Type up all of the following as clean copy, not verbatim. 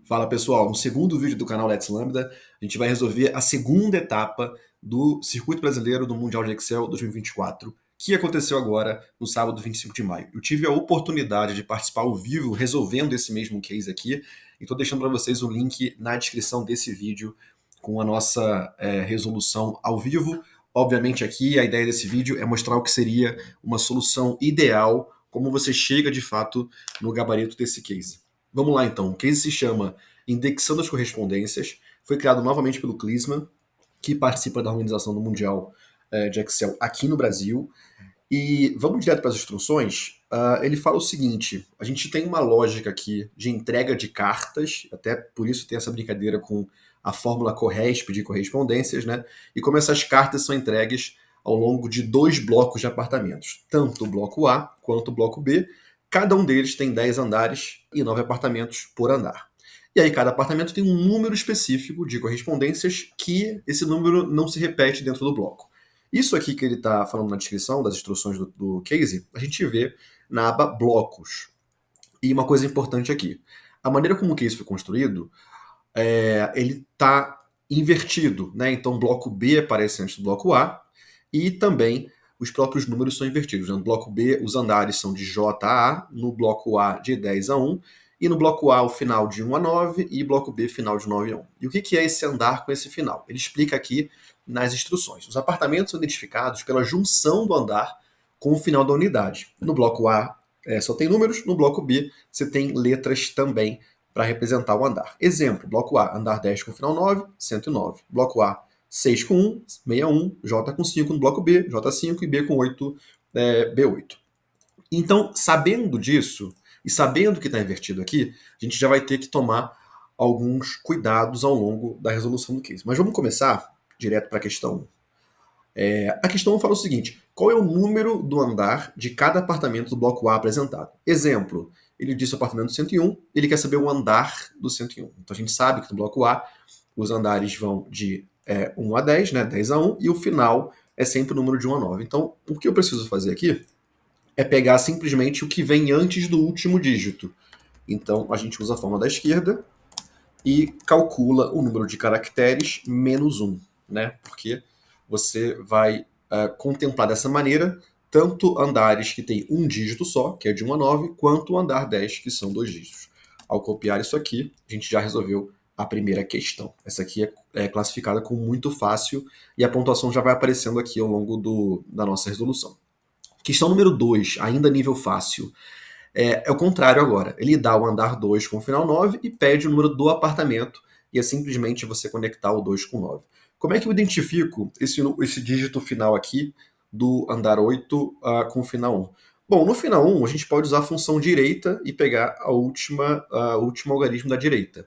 Fala pessoal, no segundo vídeo do canal Let's Lambda, a gente vai resolver a segunda etapa do Circuito Brasileiro do Mundial de Excel 2024, que aconteceu agora no sábado 25 de maio. Eu tive a oportunidade de participar ao vivo resolvendo esse mesmo case aqui, e estou deixando para vocês o link na descrição desse vídeo com a nossa resolução ao vivo. Obviamente aqui a ideia desse vídeo é mostrar o que seria uma solução ideal, como você chega de fato no gabarito desse case. Vamos lá então, o case se chama Indexando as Correspondências, foi criado novamente pelo Klisman, que participa da organização do Mundial de Excel aqui no Brasil. E vamos direto para as instruções. Ele fala o seguinte: a gente tem uma lógica aqui de entrega de cartas, até por isso tem essa brincadeira com a fórmula Corresp de correspondências, né? E como essas cartas são entregues ao longo de 2 blocos de apartamentos, tanto o bloco A quanto o bloco B. Cada um deles tem 10 andares e 9 apartamentos por andar. E aí cada apartamento tem um número específico de correspondências que esse número não se repete dentro do bloco. Isso aqui que ele está falando na descrição das instruções do case, a gente vê na aba blocos. E uma coisa importante aqui, a maneira como o case foi construído, ele está invertido, né? Então o bloco B aparece antes do bloco A e também os próprios números são invertidos. No bloco B, os andares são de J a A, no bloco A, de 10 a 1, e no bloco A, o final de 1 a 9, e bloco B, final de 9 a 1. E o que é esse andar com esse final? Ele explica aqui nas instruções. Os apartamentos são identificados pela junção do andar com o final da unidade. No bloco A, só tem números, no bloco B, você tem letras também para representar o andar. Exemplo, bloco A, andar 10 com final 9, 109. Bloco A, 6 com 1, 61, J com 5 no bloco B, J5 e B com 8, B8. Então, sabendo disso, e sabendo que está invertido aqui, a gente já vai ter que tomar alguns cuidados ao longo da resolução do case. Mas vamos começar direto para a questão 1. A questão 1 fala o seguinte: qual é o número do andar de cada apartamento do bloco A apresentado? Exemplo, ele disse o apartamento 101, ele quer saber o andar do 101. Então a gente sabe que no bloco A os andares vão de 1 a 10, né, 10 a 1, e o final é sempre o número de 1 a 9. Então, o que eu preciso fazer aqui é pegar simplesmente o que vem antes do último dígito. Então, a gente usa a forma da esquerda e calcula o número de caracteres menos 1, né? Porque você vai contemplar dessa maneira tanto andares que tem um dígito só, que é de 1 a 9, quanto o andar 10, que são 2 dígitos. Ao copiar isso aqui, a gente já resolveu a primeira questão. Essa aqui é classificada como muito fácil e a pontuação já vai aparecendo aqui ao longo da nossa resolução. Questão número 2, ainda nível fácil. É o contrário agora. Ele dá o andar 2 com o final 9 e pede o número do apartamento, e é simplesmente você conectar o 2 com 9. Como é que eu identifico esse dígito final aqui do andar 8 com o final 1? Bom, no final 1 a gente pode usar a função direita e pegar o último algarismo da direita.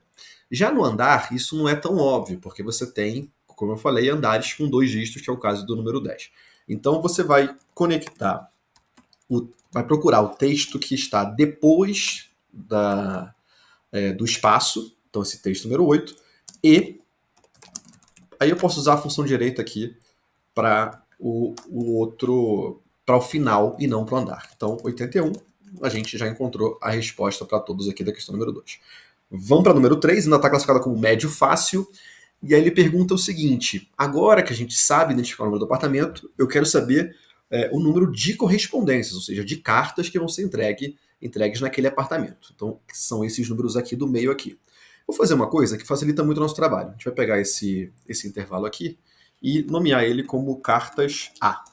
Já no andar, isso não é tão óbvio, porque você tem, como eu falei, andares com 2 dígitos, que é o caso do número 10. Então você vai conectar, vai procurar o texto que está depois do espaço, então esse texto número 8, e aí eu posso usar a função direita aqui para o final e não para o andar. Então, 81, a gente já encontrou a resposta para todos aqui da questão número 2. Vamos para o número 3, ainda está classificada como médio fácil, e aí ele pergunta o seguinte: agora que a gente sabe identificar o número do apartamento, eu quero saber o número de correspondências, ou seja, de cartas que vão ser entregues naquele apartamento. Então, são esses números aqui do meio aqui. Vou fazer uma coisa que facilita muito o nosso trabalho. A gente vai pegar esse intervalo aqui e nomear ele como cartas A.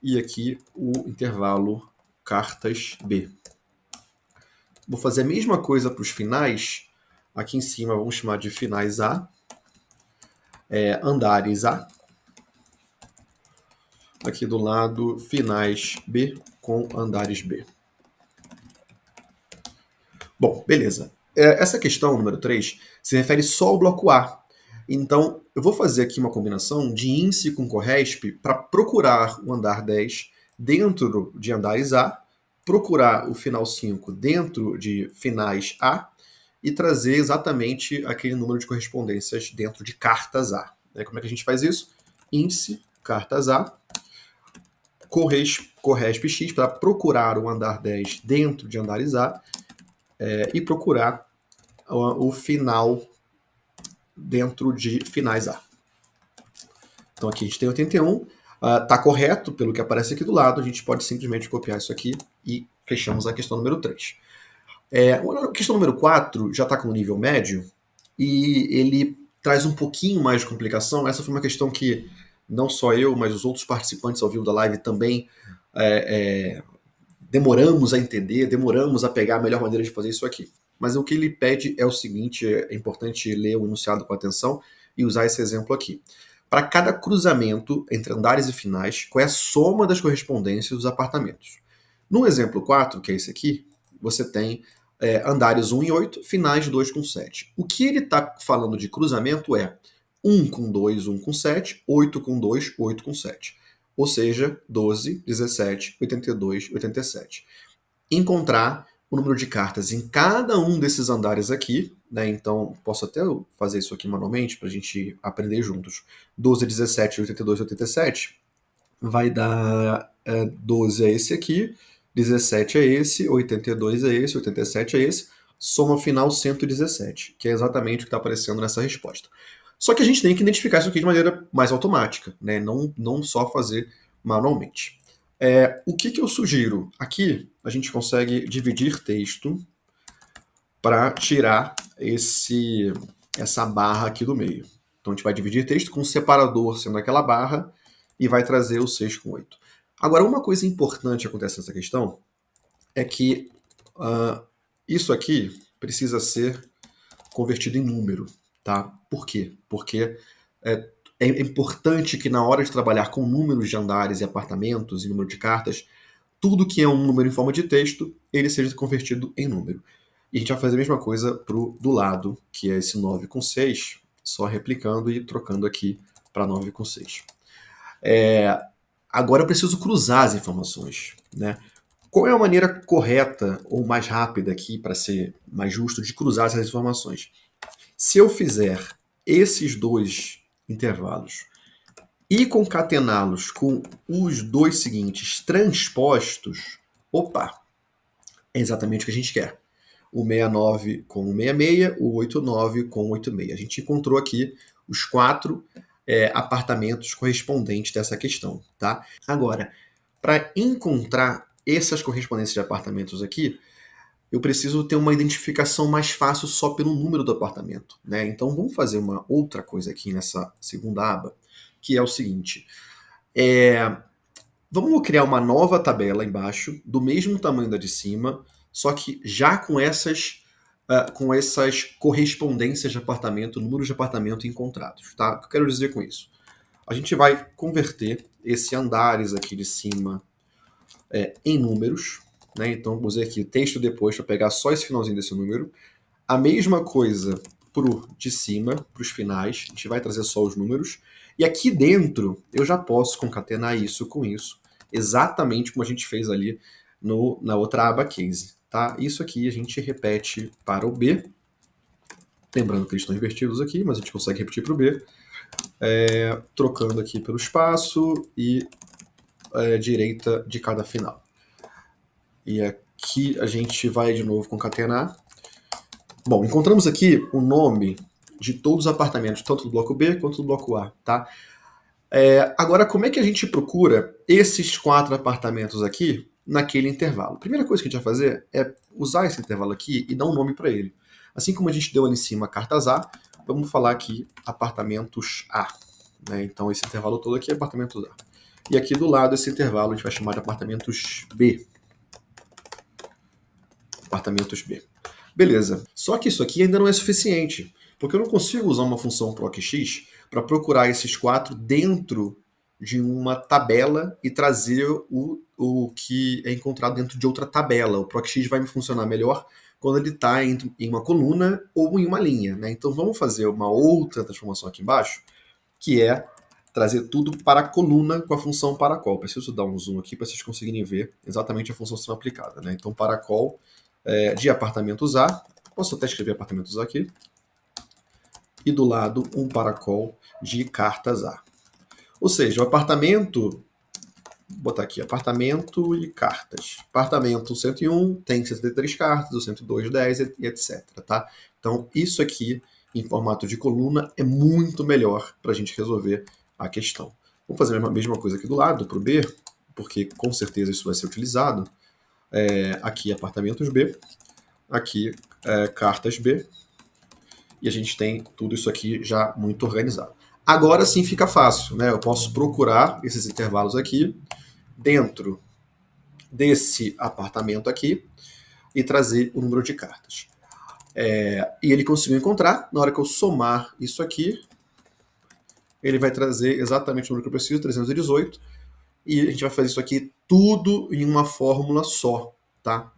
E aqui o intervalo cartas B. Vou fazer a mesma coisa para os finais. Aqui em cima vamos chamar de finais A. Andares A. Aqui do lado, finais B com andares B. Bom, beleza. Essa questão, número 3, se refere só ao bloco A. Então, eu vou fazer aqui uma combinação de índice com corresp para procurar o andar 10 dentro de andares A, procurar o final 5 dentro de finais A e trazer exatamente aquele número de correspondências dentro de cartas A. Como é que a gente faz isso? Índice, cartas A, corresp x para procurar o andar 10 dentro de andares A e procurar o final dentro de finais A. Então aqui a gente tem 81, está correto pelo que aparece aqui do lado, a gente pode simplesmente copiar isso aqui e fechamos a questão número 3. A questão número 4 já está com nível médio e ele traz um pouquinho mais de complicação. Essa foi uma questão que não só eu, mas os outros participantes ao vivo da live também demoramos a entender, demoramos a pegar a melhor maneira de fazer isso aqui. Mas o que ele pede é o seguinte, é importante ler o enunciado com atenção e usar esse exemplo aqui. Para cada cruzamento entre andares e finais, qual é a soma das correspondências dos apartamentos? No exemplo 4, que é esse aqui, você tem andares 1 e 8, finais 2 com 7. O que ele está falando de cruzamento é 1 com 2, 1 com 7, 8 com 2, 8 com 7. Ou seja, 12, 17, 82, 87. Encontrar o número de cartas em cada um desses andares aqui, né? Então, posso até fazer isso aqui manualmente para a gente aprender juntos. 12, 17, 82, 87 vai dar 12 é esse aqui, 17 é esse, 82 é esse, 87 é esse, soma final 117, que é exatamente o que está aparecendo nessa resposta. Só que a gente tem que identificar isso aqui de maneira mais automática, né? Não só fazer manualmente. O que eu sugiro? Aqui a gente consegue dividir texto para tirar essa barra aqui do meio. Então a gente vai dividir texto com um separador sendo aquela barra e vai trazer o 6 com 8. Agora, uma coisa importante que acontece nessa questão é que isso aqui precisa ser convertido em número, tá? Por quê? Porque é importante que na hora de trabalhar com números de andares e apartamentos e número de cartas, tudo que é um número em forma de texto, ele seja convertido em número. E a gente vai fazer a mesma coisa do lado, que é esse 9 com 6, só replicando e trocando aqui para 9 com 6. Agora eu preciso cruzar as informações, né? Qual é a maneira correta ou mais rápida aqui, para ser mais justo, de cruzar essas informações? Se eu fizer esses dois intervalos e concatená-los com os dois seguintes transpostos, opa, é exatamente o que a gente quer. O 69 com o 66, o 89 com o 86. A gente encontrou aqui os 4 apartamentos correspondentes dessa questão, tá? Agora, para encontrar essas correspondências de apartamentos aqui, eu preciso ter uma identificação mais fácil só pelo número do apartamento, né? Então vamos fazer uma outra coisa aqui nessa segunda aba, que é o seguinte. Vamos criar uma nova tabela embaixo, do mesmo tamanho da de cima, só que já com essas correspondências de apartamento, números de apartamento encontrados, tá? O que eu quero dizer com isso? A gente vai converter esse andares aqui de cima em números, né? Então, vou usar aqui texto depois para pegar só esse finalzinho desse número. A mesma coisa pro de cima, para os finais, a gente vai trazer só os números. E aqui dentro, eu já posso concatenar isso com isso, exatamente como a gente fez ali na outra aba case. Tá? Isso aqui a gente repete para o B. Lembrando que eles estão invertidos aqui, mas a gente consegue repetir para o B. Trocando aqui pelo espaço e direita de cada final. E aqui a gente vai de novo concatenar. Bom, encontramos aqui o nome de todos os apartamentos, tanto do bloco B quanto do bloco A, tá? Agora, como é que a gente procura esses 4 apartamentos aqui naquele intervalo? A primeira coisa que a gente vai fazer é usar esse intervalo aqui e dar um nome para ele. Assim como a gente deu ali em cima cartas A, vamos falar aqui apartamentos A. Né? Então, esse intervalo todo aqui é apartamentos A. E aqui do lado, esse intervalo a gente vai chamar de apartamentos B. Apartamentos B. Beleza. Só que isso aqui ainda não é suficiente, porque eu não consigo usar uma função procx para procurar esses 4 dentro de uma tabela e trazer o que é encontrado dentro de outra tabela. O procx vai me funcionar melhor quando ele está em uma coluna ou em uma linha. Né? Então vamos fazer uma outra transformação aqui embaixo, que é trazer tudo para a coluna com a função paracol. Preciso dar um zoom aqui para vocês conseguirem ver exatamente a função sendo aplicada. Né? Então paracol de apartamentos A, posso até escrever apartamentos A aqui, e do lado um paracol de cartas A. Ou seja, o apartamento, vou botar aqui, apartamento e cartas. Apartamento 101 tem 63 cartas, o 102, 10 e etc. Tá? Então, isso aqui, em formato de coluna, é muito melhor para a gente resolver a questão. Vamos fazer a mesma coisa aqui do lado, para o B, porque com certeza isso vai ser utilizado. Aqui, apartamentos B, aqui, cartas B, e a gente tem tudo isso aqui já muito organizado. Agora sim fica fácil, né? Eu posso procurar esses intervalos aqui dentro desse apartamento aqui e trazer o número de cartas. E ele conseguiu encontrar, na hora que eu somar isso aqui, ele vai trazer exatamente o número que eu preciso, 318, e a gente vai fazer isso aqui tudo em uma fórmula só, tá?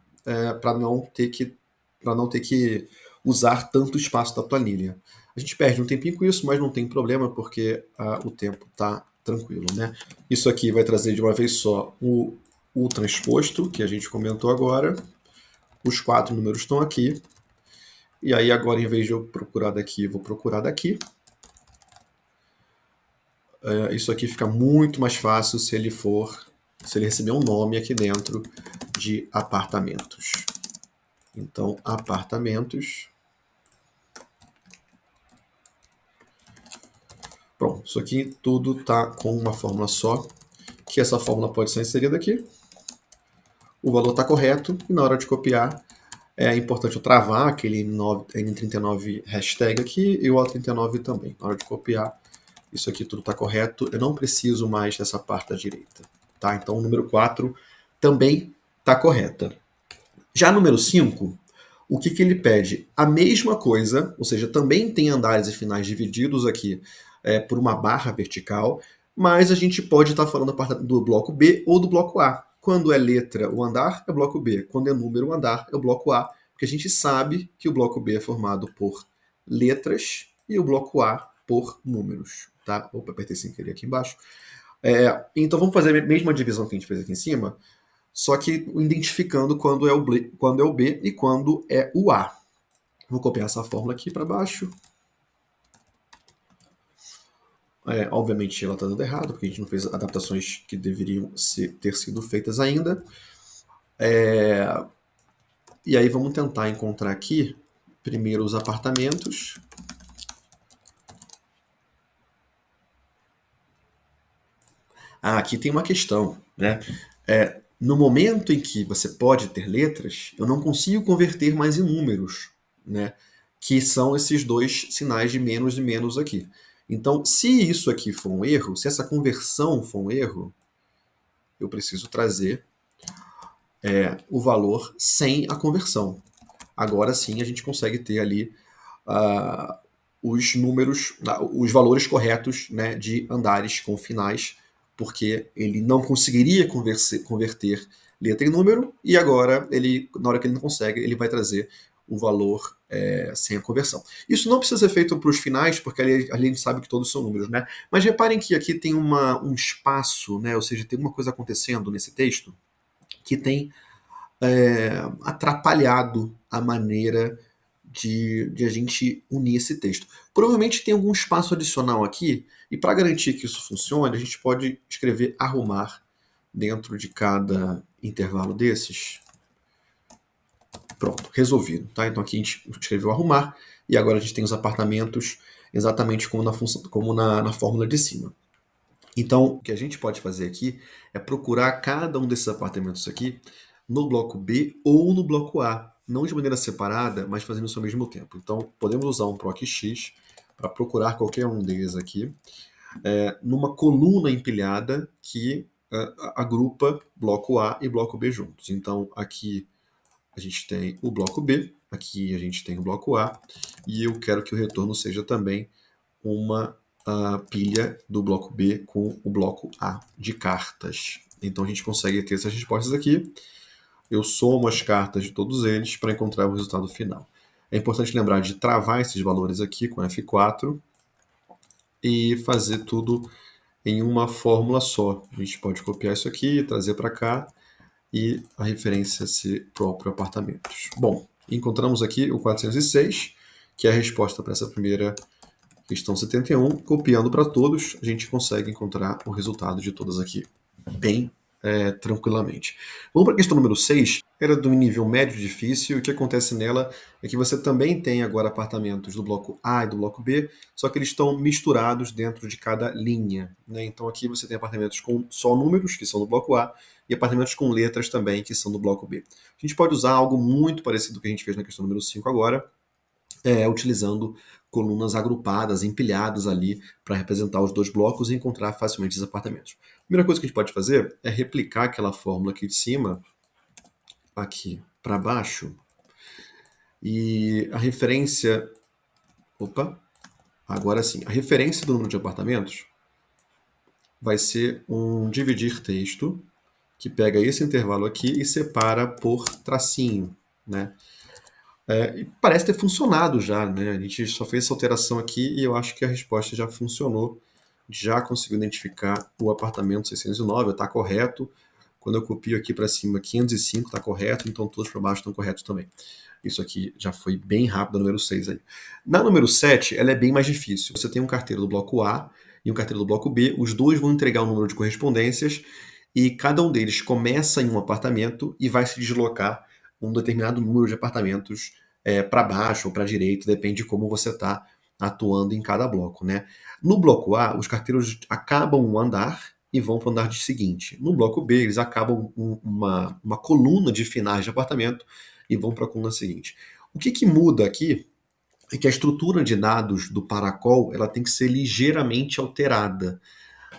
Para não ter que usar tanto espaço da planilha. A gente perde um tempinho com isso, mas não tem problema, porque o tempo está tranquilo, né? Isso aqui vai trazer de uma vez só o transposto, que a gente comentou agora. Os 4 números estão aqui. E aí agora, em vez de eu procurar daqui, eu vou procurar daqui. Isso aqui fica muito mais fácil se ele receber um nome aqui dentro de apartamentos. Então, apartamentos. Pronto, isso aqui tudo está com uma fórmula só, que essa fórmula pode ser inserida aqui. O valor está correto, e na hora de copiar, é importante eu travar aquele N39 hashtag aqui e o O39 também. Na hora de copiar, isso aqui tudo está correto. Eu não preciso mais dessa parte da direita. Tá? Então, o número 4 também está correta. Já número 5, o que ele pede? A mesma coisa, ou seja, também tem andares e finais divididos aqui por uma barra vertical, mas a gente pode estar falando do bloco B ou do bloco A. Quando é letra, o andar é o bloco B. Quando é número, o andar é o bloco A. Porque a gente sabe que o bloco B é formado por letras e o bloco A por números. Tá? Opa, apertei sem querer aqui embaixo. Então vamos fazer a mesma divisão que a gente fez aqui em cima, só que identificando quando é o B e quando é o A. Vou copiar essa fórmula aqui para baixo. Obviamente ela está dando errado, porque a gente não fez adaptações que deveriam ter sido feitas ainda. E aí vamos tentar encontrar aqui, primeiro os apartamentos. Aqui tem uma questão, né? No momento em que você pode ter letras, eu não consigo converter mais em números, né? Que são esses dois sinais de menos e menos aqui. Então, se isso aqui for um erro, se essa conversão for um erro, eu preciso trazer o valor sem a conversão. Agora sim a gente consegue ter ali os números, os valores corretos, né, de andares com finais, porque ele não conseguiria converter letra em número, e agora, na hora que ele não consegue, ele vai trazer o valor sem a conversão. Isso não precisa ser feito para os finais, porque ali a gente sabe que todos são números, né? Mas reparem que aqui tem um espaço, né? Ou seja, tem uma coisa acontecendo nesse texto que tem atrapalhado a maneira de a gente unir esse texto. Provavelmente tem algum espaço adicional aqui, e para garantir que isso funcione, a gente pode escrever arrumar dentro de cada intervalo desses. Pronto, resolvido. Tá? Então aqui a gente escreveu arrumar, e agora a gente tem os apartamentos exatamente como na fórmula de cima. Então, o que a gente pode fazer aqui é procurar cada um desses apartamentos aqui no bloco B ou no bloco A, não de maneira separada, mas fazendo isso ao mesmo tempo. Então, podemos usar um PROC-X para procurar qualquer um deles aqui, numa coluna empilhada que agrupa bloco A e bloco B juntos. Então, aqui a gente tem o bloco B, aqui a gente tem o bloco A, e eu quero que o retorno seja também uma pilha do bloco B com o bloco A de cartas. Então a gente consegue ter essas respostas aqui. Eu somo as cartas de todos eles para encontrar o resultado final. É importante lembrar de travar esses valores aqui com F4 e fazer tudo em uma fórmula só. A gente pode copiar isso aqui, trazer para cá e a referência ser próprio apartamentos. Bom, encontramos aqui o 406, que é a resposta para essa primeira questão 71. Copiando para todos, a gente consegue encontrar o resultado de todas aqui bem tranquilamente. Vamos para a questão número 6. Era do nível médio difícil. O que acontece nela é que você também tem agora apartamentos do bloco A e do bloco B, só que eles estão misturados dentro de cada linha, né? Então aqui você tem apartamentos com só números, que são do bloco A, e apartamentos com letras também, que são do bloco B. A gente pode usar algo muito parecido com o que a gente fez na questão número 5 agora, utilizando colunas agrupadas, empilhadas ali para representar os dois blocos e encontrar facilmente os apartamentos. A primeira coisa que a gente pode fazer é replicar aquela fórmula aqui de cima, aqui para baixo, e a referência... Opa! Agora sim, a referência do número de apartamentos vai ser um dividir texto, que pega esse intervalo aqui e separa por tracinho, né? E parece ter funcionado já, né? A gente só fez essa alteração aqui e eu acho que a resposta já funcionou. Já conseguiu identificar o apartamento 609, está correto. Quando eu copio aqui para cima, 505 está correto, então todos para baixo estão corretos também. Isso aqui já foi bem rápido, a número 6 aí. Na número 7, ela é bem mais difícil. Você tem um carteiro do bloco A e um carteiro do bloco B, os dois vão entregar um número de correspondências e cada um deles começa em um apartamento e vai se deslocar um determinado número de apartamentos para baixo ou para a direita, depende de como você está atuando em cada bloco, né? No bloco A, os carteiros acabam um andar e vão para o andar seguinte. No bloco B, eles acabam uma coluna de finais de apartamento e vão para a coluna seguinte. O que muda aqui é que a estrutura de dados do Paracol ela tem que ser ligeiramente alterada,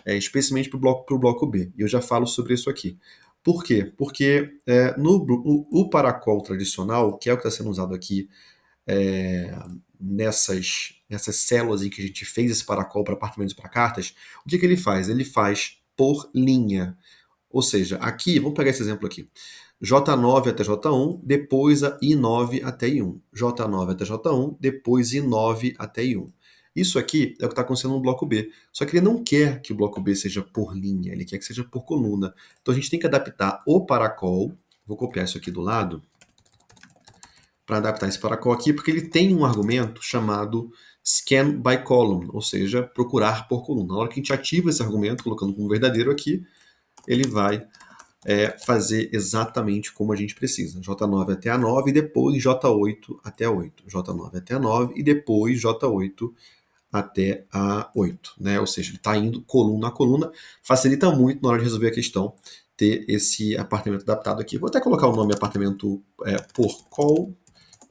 especialmente para o bloco B. E eu já falo sobre isso aqui. Por quê? Porque o Paracol tradicional, que é o que está sendo usado aqui nessas células em que a gente fez esse Paracol para apartamentos e para cartas, o que ele faz? Ele faz por linha. Ou seja, aqui, vamos pegar esse exemplo aqui. J9 até J1, depois a I9 até I1. J9 até J1, depois I9 até I1. Isso aqui é o que está acontecendo no bloco B. Só que ele não quer que o bloco B seja por linha, ele quer que seja por coluna. Então a gente tem que adaptar o Paracol. Vou copiar isso aqui do lado para adaptar esse Paracol aqui, porque ele tem um argumento chamado scan by column, ou seja, procurar por coluna. Na hora que a gente ativa esse argumento, colocando como verdadeiro aqui, ele vai fazer exatamente como a gente precisa. J9 até a 9 e depois J8 até a 8. J9 até a 9 e depois J8 até a 8. Né? Ou seja, ele está indo coluna a coluna. Facilita muito na hora de resolver a questão ter esse apartamento adaptado aqui. Vou até colocar o nome apartamento por call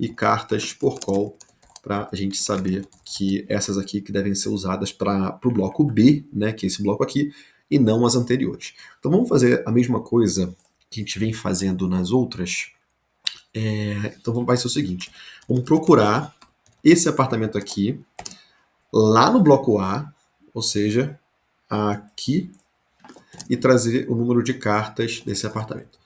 e cartas por call para a gente saber que essas aqui que devem ser usadas para o bloco B, né, que é esse bloco aqui, e não as anteriores. Então vamos fazer a mesma coisa que a gente vem fazendo nas outras. Então vai ser o seguinte, vamos procurar esse apartamento aqui, lá no bloco A, ou seja, aqui, e trazer o número de cartas desse apartamento.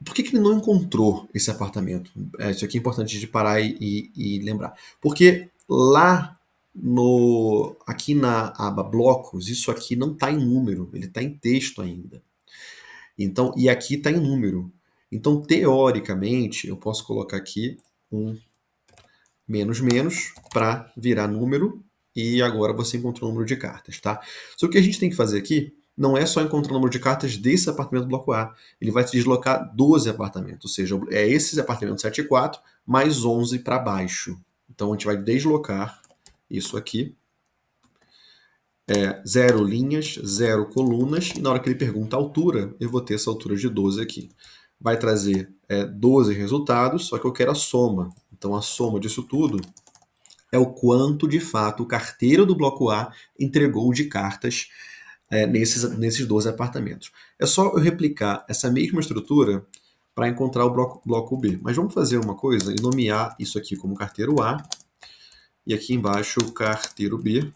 Por que ele não encontrou esse apartamento? Isso aqui é importante de parar e lembrar. Porque lá aqui na aba blocos, isso aqui não está em número, ele está em texto ainda. Então, e aqui está em número. Então, teoricamente, eu posso colocar aqui um menos menos para virar número e agora você encontrou o número de cartas, tá? Só que o que a gente tem que fazer aqui não é só encontrar o número de cartas desse apartamento do bloco A. Ele vai se deslocar 12 apartamentos, ou seja, é esses apartamentos 7 e 4 mais 11 para baixo. Então a gente vai deslocar isso aqui. 0 linhas, 0 colunas, e na hora que ele pergunta a altura, eu vou ter essa altura de 12 aqui. Vai trazer 12 resultados, só que eu quero a soma. Então a soma disso tudo é o quanto, de fato, o carteiro do bloco A entregou de cartas nesses 12 apartamentos. É só eu replicar essa mesma estrutura para encontrar o bloco B. Mas vamos fazer uma coisa e nomear isso aqui como carteiro A e aqui embaixo carteiro B.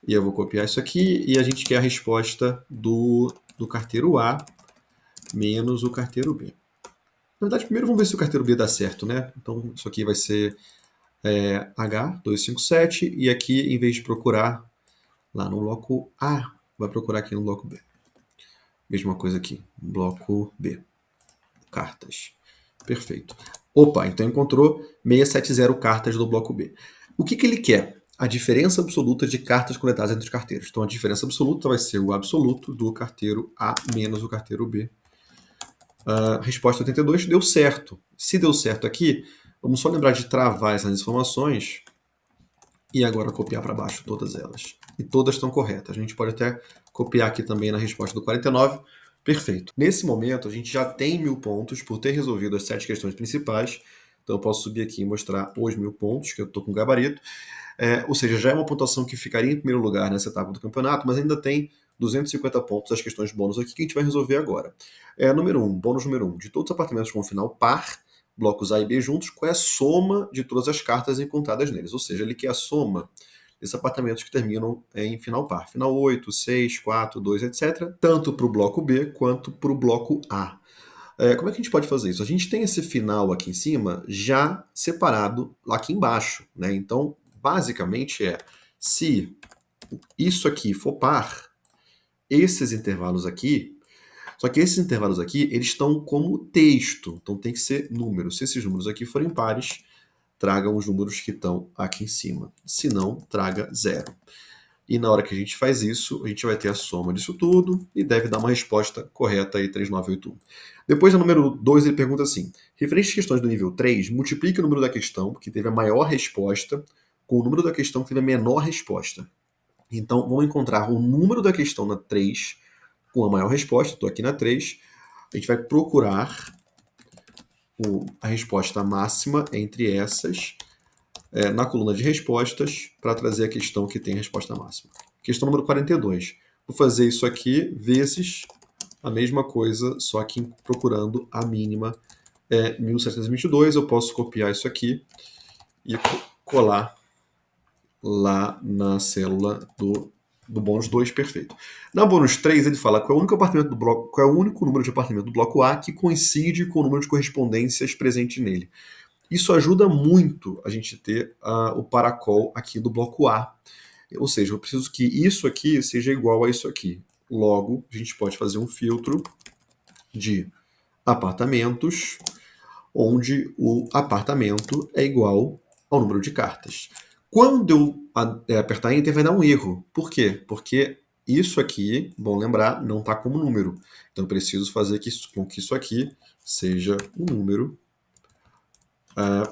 E eu vou copiar isso aqui e a gente quer a resposta do carteiro A menos o carteiro B. Na verdade, primeiro vamos ver se o carteiro B dá certo, né? Então isso aqui vai ser H257 e aqui, em vez de procurar lá no bloco A, vai procurar aqui no bloco B. Mesma coisa aqui, bloco B. Cartas. Perfeito. Opa, então encontrou 670 cartas do bloco B. O que ele quer? a diferença absoluta de cartas coletadas entre os carteiros. Então a diferença absoluta vai ser o absoluto do carteiro A menos o carteiro B. Resposta 82, deu certo. Se deu certo aqui, vamos só lembrar de travar essas informações e agora copiar para baixo todas elas. E todas estão corretas. A gente pode até copiar aqui também na resposta do 49. Perfeito. Nesse momento, a gente já tem 1.000 pontos por ter resolvido as 7 questões principais. Então eu posso subir aqui e mostrar os 1.000 pontos, que eu estou com gabarito. Ou seja, já é uma pontuação que ficaria em primeiro lugar nessa etapa do campeonato, mas ainda tem 250 pontos das questões bônus aqui que a gente vai resolver agora. Número 1, bônus número 1. De todos os apartamentos com final par, blocos A e B juntos, qual é a soma de todas as cartas encontradas neles? Ou seja, ele quer a soma desses apartamentos que terminam em final par. Final 8, 6, 4, 2, etc. Tanto para o bloco B quanto para o bloco A. Como é que a gente pode fazer isso? A gente tem esse final aqui em cima já separado lá aqui embaixo, né? Então, basicamente se isso aqui for par, esses intervalos aqui, só que esses intervalos aqui, eles estão como texto, então tem que ser números. Se esses números aqui forem pares, tragam os números que estão aqui em cima. Se não, traga 0. E na hora que a gente faz isso, a gente vai ter a soma disso tudo e deve dar uma resposta correta aí, 3981. Depois, no número 2, ele pergunta assim: referente às questões do nível 3, multiplique o número da questão que teve a maior resposta com o número da questão que teve a menor resposta. Então, vamos encontrar o número da questão na 3 com a maior resposta. Estou aqui na 3. A gente vai procurar a resposta máxima entre essas na coluna de respostas para trazer a questão que tem a resposta máxima. Questão número 42. Vou fazer isso aqui vezes a mesma coisa, só que procurando a mínima 1722. Eu posso copiar isso aqui e colar lá na célula do bônus 2, perfeito. Na bônus 3, ele fala qual é o único apartamento do bloco, qual é o único número de apartamento do bloco A que coincide com o número de correspondências presente nele. Isso ajuda muito a gente ter o paracol aqui do bloco A. Ou seja, eu preciso que isso aqui seja igual a isso aqui. Logo, a gente pode fazer um filtro de apartamentos, onde o apartamento é igual ao número de cartas. Quando eu apertar Enter, vai dar um erro. Por quê? Porque isso aqui, bom lembrar, não está como número. Então eu preciso fazer com que isso aqui seja um número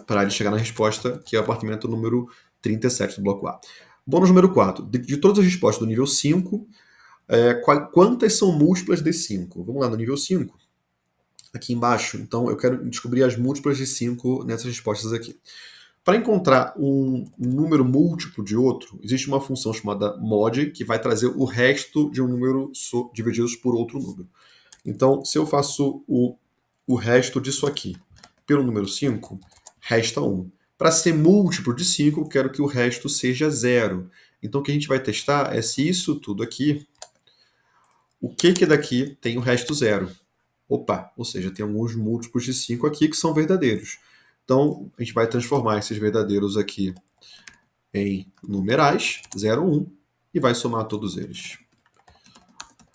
para ele chegar na resposta, que é o apartamento número 37 do bloco A. Bônus número 4. De todas as respostas do nível 5, quantas são múltiplas de 5? Vamos lá no nível 5. Aqui embaixo, então eu quero descobrir as múltiplas de 5 nessas respostas aqui. Para encontrar um número múltiplo de outro, existe uma função chamada mod, que vai trazer o resto de um número divididos por outro número. Então, se eu faço o resto disso aqui pelo número 5, resta 1. Para ser múltiplo de 5, eu quero que o resto seja 0. Então, o que a gente vai testar é se isso tudo aqui, o que daqui tem o resto 0. Opa, ou seja, tem alguns múltiplos de 5 aqui que são verdadeiros. Então, a gente vai transformar esses verdadeiros aqui em numerais, 0, 1, e vai somar todos eles.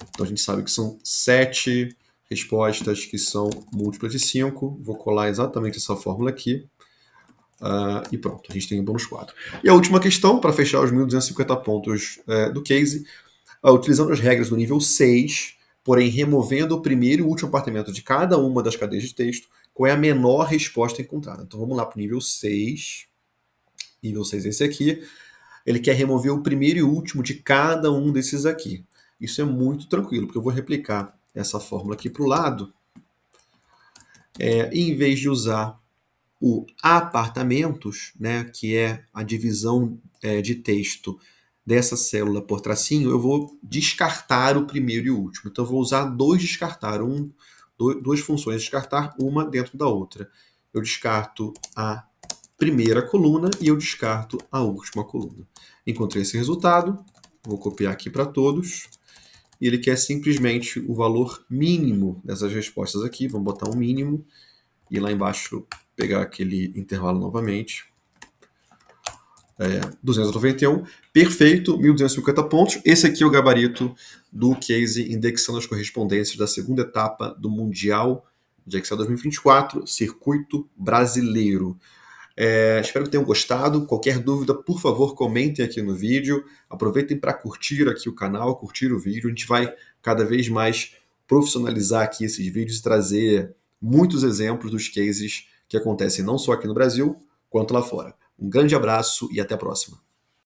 Então, a gente sabe que são 7 respostas que são múltiplas de 5. Vou colar exatamente essa fórmula aqui. E pronto, a gente tem o bônus 4. E a última questão, para fechar os 1.250 pontos do case, utilizando as regras do nível 6, porém removendo o primeiro e o último apartamento de cada uma das cadeias de texto, qual é a menor resposta encontrada. Então vamos lá para o nível 6. Nível 6 é esse aqui. Ele quer remover o primeiro e o último de cada um desses aqui. Isso é muito tranquilo, porque eu vou replicar essa fórmula aqui para o lado. E em vez de usar o apartamentos, né, que é a divisão de texto dessa célula por tracinho, eu vou descartar o primeiro e o último. Então eu vou usar descartar, duas funções descartar, uma dentro da outra. Eu descarto a primeira coluna e eu descarto a última coluna. Encontrei esse resultado, vou copiar aqui para todos. E ele quer simplesmente o valor mínimo dessas respostas aqui. Vamos botar um mínimo. E lá embaixo pegar aquele intervalo novamente. 291. Perfeito, 1.250 pontos. Esse aqui é o gabarito do case indexando as correspondências da segunda etapa do Mundial de Excel 2024, Circuito Brasileiro. Espero que tenham gostado. Qualquer dúvida, por favor, comentem aqui no vídeo. Aproveitem para curtir aqui o canal, curtir o vídeo. A gente vai cada vez mais profissionalizar aqui esses vídeos e trazer muitos exemplos dos cases que acontecem não só aqui no Brasil, quanto lá fora. Um grande abraço e até a próxima.